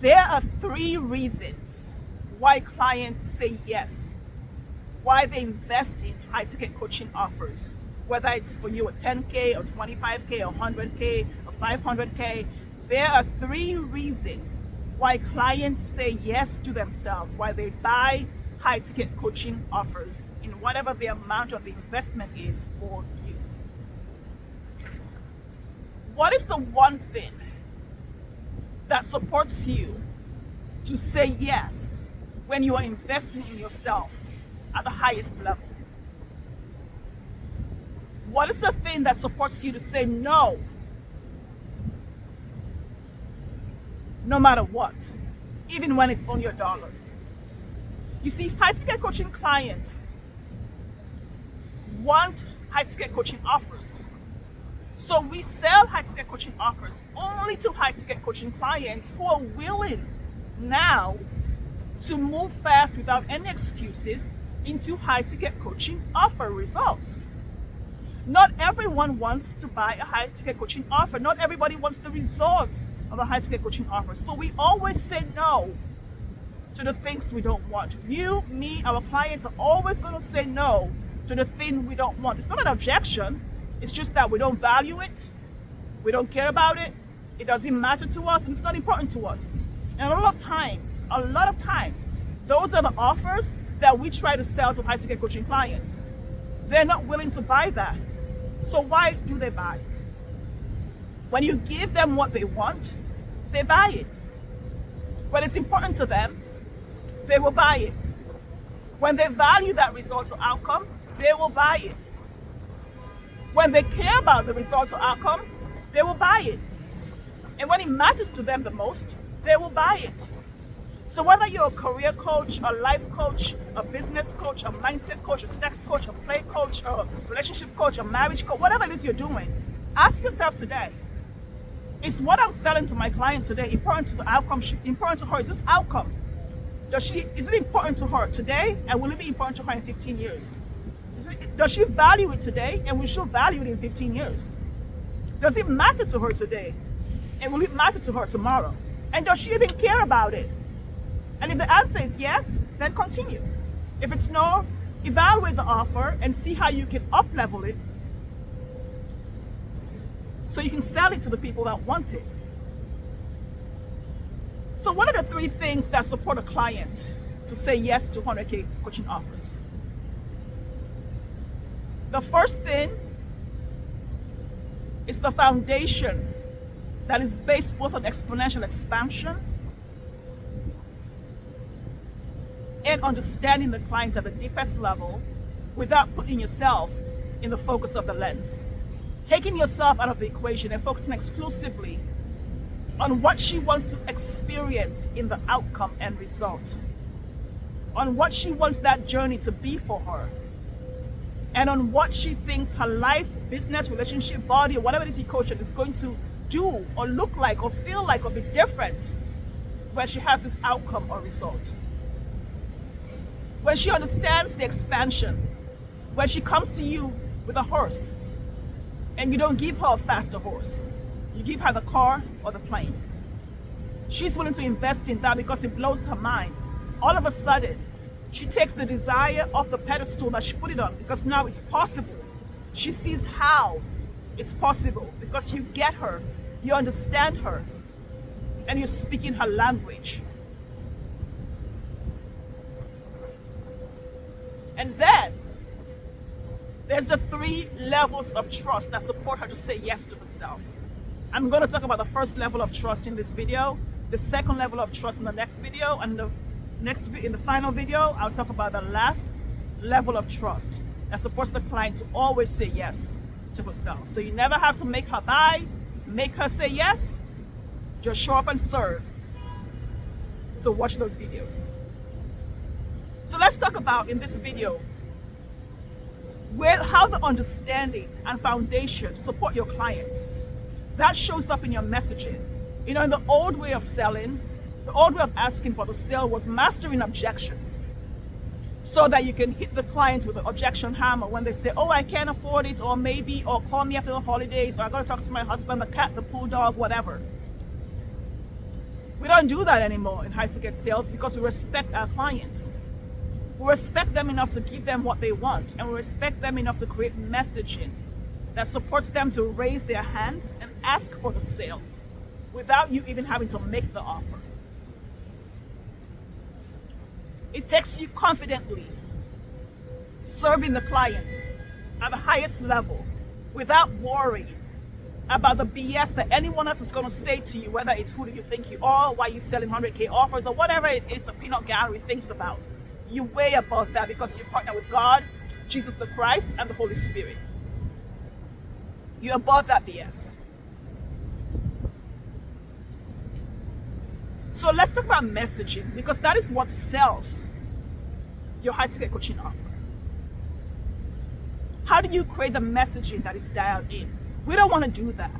There are 3 reasons why clients say yes, why they invest in high-ticket coaching offers, whether it's for you a 10K or 25K or 100K or 500K. There are 3 reasons why clients say yes to themselves, why they buy high-ticket coaching offers in whatever the amount of the investment is for you. What is the one thing that supports you to say yes when you are investing in yourself at the highest level? What is the thing that supports you to say no, no matter what, even when it's on your dollar? You see, high-ticket coaching clients want high-ticket coaching offers. So we sell high-ticket coaching offers only to high-ticket coaching clients who are willing now to move fast without any excuses into high-ticket coaching offer results. Not everyone wants to buy a high-ticket coaching offer. Not everybody wants the results of a high-ticket coaching offer. So we always say no to the things we don't want. You, me, our clients are always going to say no to the thing we don't want. It's not an objection. It's just that we don't value it. We don't care about it. It doesn't matter to us, and it's not important to us. And a lot of times, those are the offers that we try to sell to high-ticket coaching clients. They're not willing to buy that. So why do they buy? When you give them what they want, they buy it. When it's important to them, they will buy it. When they value that result or outcome, they will buy it. When they care about the result or outcome, they will buy it. And when it matters to them the most, they will buy it. So whether you're a career coach, a life coach, a business coach, a mindset coach, a sex coach, a play coach, a relationship coach, a marriage coach, whatever it is you're doing, ask yourself today, is what I'm selling to my client today important to the outcome, important to her? Is this outcome? Is it important to her today, and will it be important to her in 15 years? Does she value it today, and will she value it in 15 years? Does it matter to her today, and will it matter to her tomorrow? And does she even care about it? And if the answer is yes, then continue. If it's no, evaluate the offer and see how you can up-level it so you can sell it to the people that want it. So what are the 3 things that support a client to say yes to 100K coaching offers? The first thing is the foundation that is based both on exponential expansion and understanding the client at the deepest level without putting yourself in the focus of the lens. Taking yourself out of the equation and focusing exclusively on what she wants to experience in the outcome and result, on what she wants that journey to be for her, and on what she thinks her life, business, relationship, body, or whatever it is you coach is going to do or look like or feel like or be different when she has this outcome or result. When she understands the expansion, when she comes to you with a horse and you don't give her a faster horse, you give her the car or the plane. She's willing to invest in that because it blows her mind. All of a sudden, she takes the desire off the pedestal that she put it on because now it's possible. She sees how it's possible because you get her, you understand her, and you're speaking her language. And then there's the 3 levels of trust that support her to say yes to herself. I'm going to talk about the first level of trust in this video, the second level of trust in the next video, and in the final video, I'll talk about the last level of trust that supports the client to always say yes to herself. So you never have to make her buy, make her say yes, just show up and serve. So watch those videos. So let's talk about in this video how the understanding and foundation support your clients. That shows up in your messaging. You know, in the old way of selling, the old way of asking for the sale was mastering objections so that you can hit the client with the objection hammer when they say, oh, I can't afford it, or maybe, or call me after the holidays, or I got to talk to my husband, the cat, the pool dog, whatever. We don't do that anymore in high-ticket sales because we respect our clients. We respect them enough to give them what they want, and we respect them enough to create messaging that supports them to raise their hands and ask for the sale without you even having to make the offer. It takes you confidently serving the clients at the highest level without worrying about the BS that anyone else is going to say to you, whether it's who do you think you are, why you selling 100K offers, or whatever it is the peanut gallery thinks about. You way above that because you partner with God, Jesus the Christ, and the Holy Spirit. You're above that BS. So let's talk about messaging, because that is what sells your high-ticket coaching offer. How do you create the messaging that is dialed in? We don't want to do that.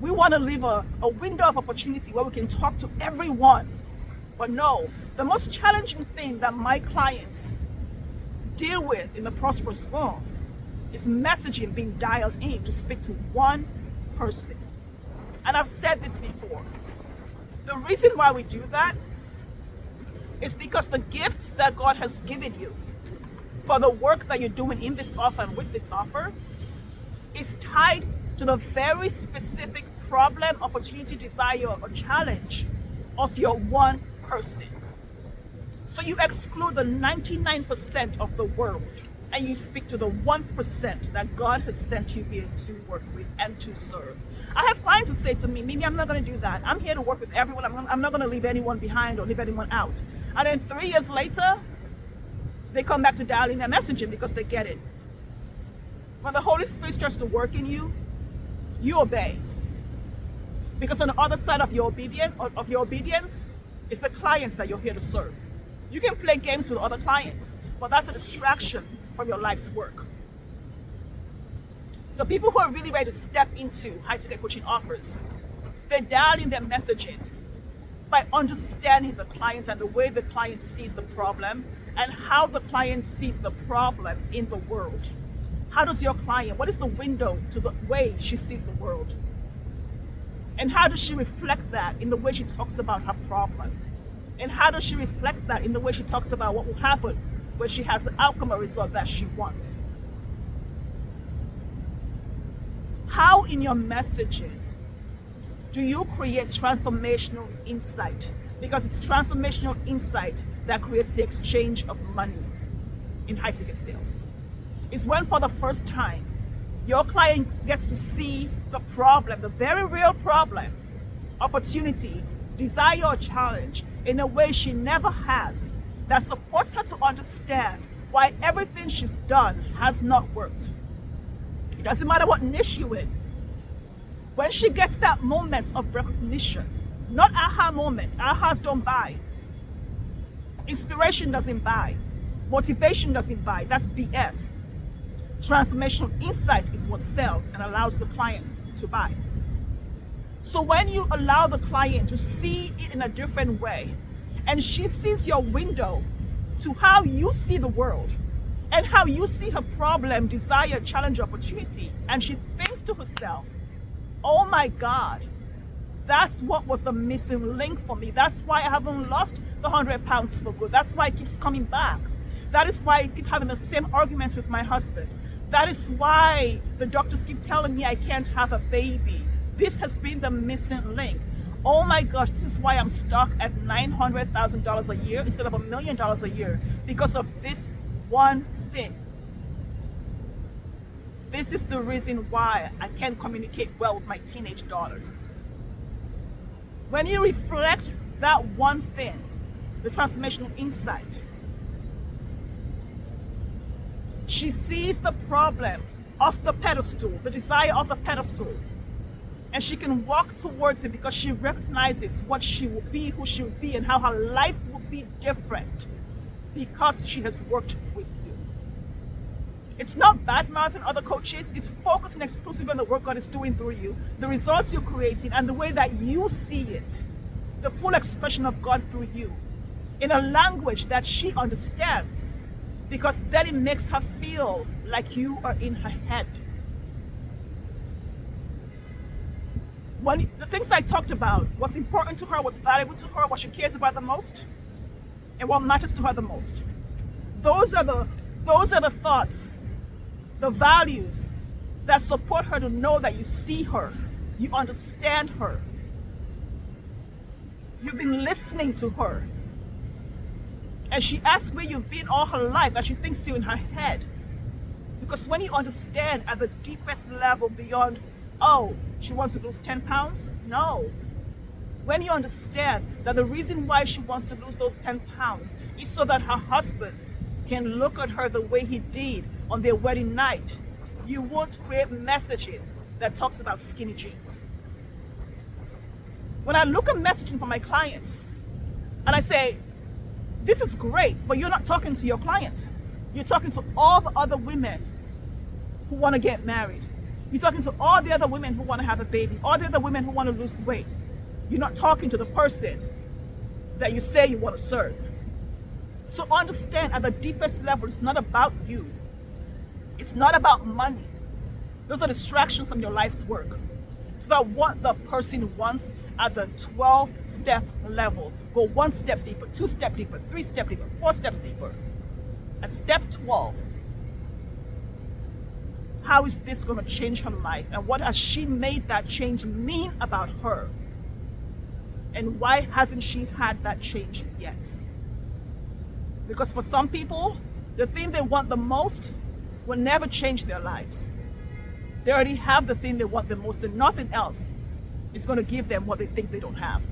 We want to leave a window of opportunity where we can talk to everyone. But no, the most challenging thing that my clients deal with in the prosperous world is messaging being dialed in to speak to one person. And I've said this before. The reason why we do that is because the gifts that God has given you for the work that you're doing in this offer and with this offer is tied to the very specific problem, opportunity, desire, or challenge of your one person. So you exclude the 99% of the world and you speak to the 1% that God has sent you here to work with and to serve. I have clients who say to me, Mimi, I'm not going to do that. I'm here to work with everyone. I'm not going to leave anyone behind or leave anyone out. And then 3 years later, they come back to dialing their messaging because they get it. When the Holy Spirit starts to work in you, you obey. Because on the other side of your obedience is the clients that you're here to serve. You can play games with other clients, but that's a distraction from your life's work. The people who are really ready to step into high-ticket coaching offers, they dial in their messaging by understanding the client and the way the client sees the problem and how the client sees the problem in the world. How does your client, what is the window to the way she sees the world? And how does she reflect that in the way she talks about her problem? And how does she reflect that in the way she talks about what will happen when she has the outcome or result that she wants? How in your messaging do you create transformational insight? Because it's transformational insight that creates the exchange of money in high-ticket sales. It's when for the first time, your client gets to see the problem, the very real problem, opportunity, desire, or challenge in a way she never has, that supports her to understand why everything she's done has not worked. It doesn't matter what niche you're in. When she gets that moment of recognition, not aha moment, ahas don't buy. Inspiration doesn't buy. Motivation doesn't buy. That's BS. Transformational insight is what sells and allows the client to buy. So when you allow the client to see it in a different way, and she sees your window to how you see the world and how you see her problem, desire, challenge, opportunity, and she thinks to herself, oh my God, that's what was the missing link for me. That's why I haven't lost the 100 pounds for good. That's why it keeps coming back. That is why I keep having the same arguments with my husband. That is why the doctors keep telling me I can't have a baby. This has been the missing link. Oh my gosh, this is why I'm stuck at $900,000 a year instead of $1 million a year, because of this one thing. This is the reason why I can't communicate well with my teenage daughter. When you reflect that one thing, the transformational insight, she sees the problem off the pedestal, the desire of the pedestal, and she can walk towards it because she recognizes what she will be, who she will be, and how her life will be different because she has worked with you. It's not bad-mouthing other coaches. It's focusing exclusively on the work God is doing through you, the results you're creating, and the way that you see it, the full expression of God through you, in a language that she understands, because then it makes her feel like you are in her head. when the things I talked about, what's important to her, what's valuable to her, what she cares about the most, and what matters to her the most. Those are the thoughts, the values that support her to know that you see her, you understand her, you've been listening to her. And she asks where you've been all her life, and she thinks you in her head. Because when you understand at the deepest level beyond, oh, she wants to lose 10 pounds? No. When you understand that the reason why she wants to lose those 10 pounds is so that her husband can look at her the way he did on their wedding night, you won't create messaging that talks about skinny jeans. When I look at messaging for my clients, and I say, this is great, but you're not talking to your client. You're talking to all the other women who want to get married. You're talking to all the other women who want to have a baby, all the other women who want to lose weight. You're not talking to the person that you say you want to serve. So understand at the deepest level, it's not about you. It's not about money. Those are distractions from your life's work. It's about what the person wants at the 12-step level. Go 1 step deeper, 2 steps deeper, 3 steps deeper, 4 steps deeper. At step 12, how is this going to change her life? And what has she made that change mean about her? And why hasn't she had that change yet? Because for some people, the thing they want the most will never change their lives. They already have the thing they want the most, and nothing else is going to give them what they think they don't have.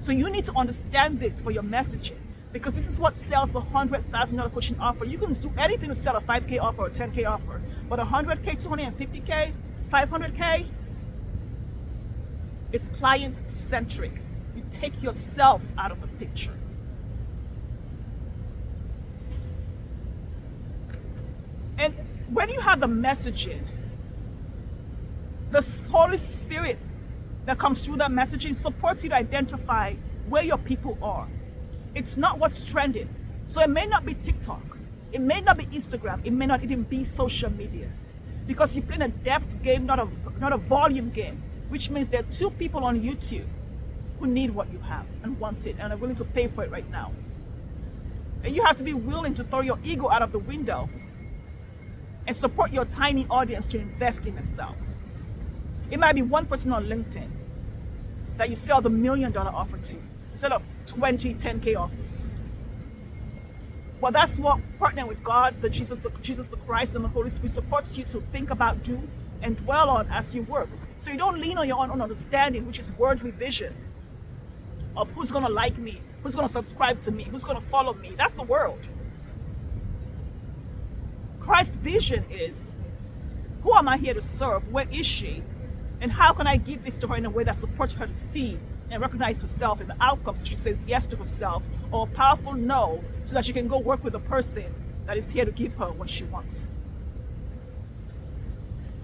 So you need to understand this for your messaging, because this is what sells the $100,000 coaching offer. You can do anything to sell a 5K offer or a 10K offer, but 100K, 250K, 500K, it's client-centric. You take yourself out of the picture. And when you have the messaging, the Holy Spirit that comes through that messaging supports you to identify where your people are. It's not what's trending. So it may not be TikTok. It may not be Instagram. It may not even be social media. Because you're playing a depth game, not a volume game, which means there are 2 people on YouTube who need what you have and want it and are willing to pay for it right now. And you have to be willing to throw your ego out of the window and support your tiny audience to invest in themselves. It might be 1 person on LinkedIn that you sell the $1 million offer to instead of 20 10K offers. Well, that's what partnering with God, the Jesus the Christ, and the Holy Spirit supports you to think about, do, and dwell on as you work. So you don't lean on your own understanding, which is worldly vision of who's going to like me, who's going to subscribe to me, who's going to follow me. That's the world. Christ's vision is, who am I here to serve? Where is she? And how can I give this to her in a way that supports her to see and recognize herself and the outcomes so she says yes to herself, or a powerful no, so that she can go work with the person that is here to give her what she wants.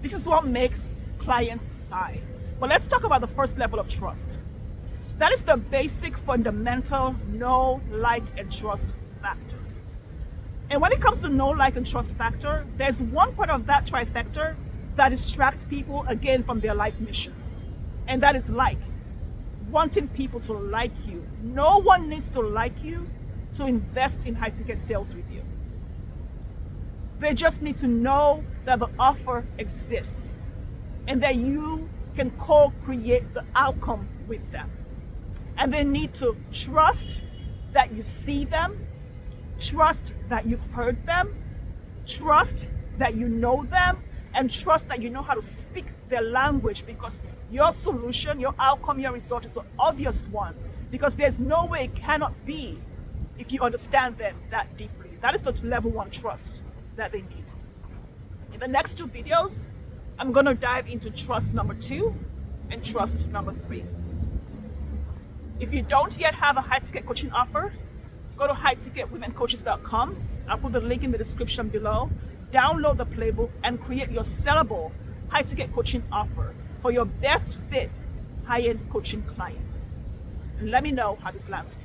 This is what makes clients buy. But let's talk about the first level of trust. That is the basic, fundamental know, like, and trust factor. And when it comes to know, like, and trust factor, there's one part of that trifecta that distracts people again from their life mission. And that is like. Wanting people to like you. No one needs to like you to invest in high-ticket sales with you. They just need to know that the offer exists and that you can co-create the outcome with them. And they need to trust that you see them, trust that you've heard them, trust that you know them, and trust that you know how to speak their language, because your solution, your outcome, your result is the obvious one, because there's no way it cannot be if you understand them that deeply. That is the level 1 trust that they need. In the next 2 videos, I'm going to dive into trust number 2 and trust number 3. If you don't yet have a high-ticket coaching offer, go to highticketwomencoaches.com. I'll put the link in the description below. Download the playbook and create your sellable high-ticket coaching offer for your best fit high-end coaching clients. And let me know how this lands for you.